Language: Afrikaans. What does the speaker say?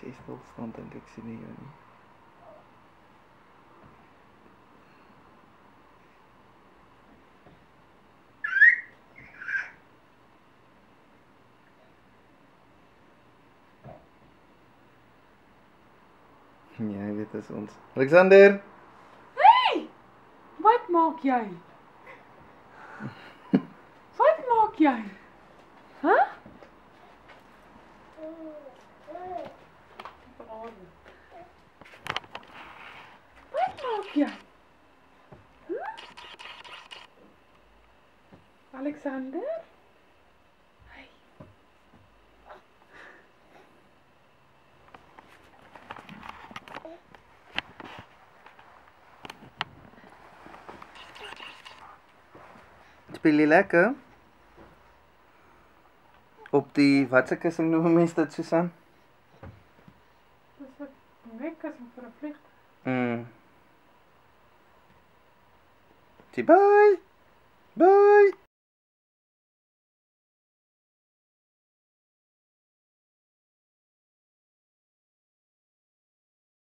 sy stilstaan dink ek sien nie jou nie. Ja, dit is ons. Alexander! Hey! Wat maak jy? Wat maak jy? Huh? Wat maak jy? Huh? Alexander? Hey. Speel jy lekker? Op die, wat se kussing noem mens dit, Susan? Dis 'n nekkussing vir 'n vliegtuig. Sê bye! Bye!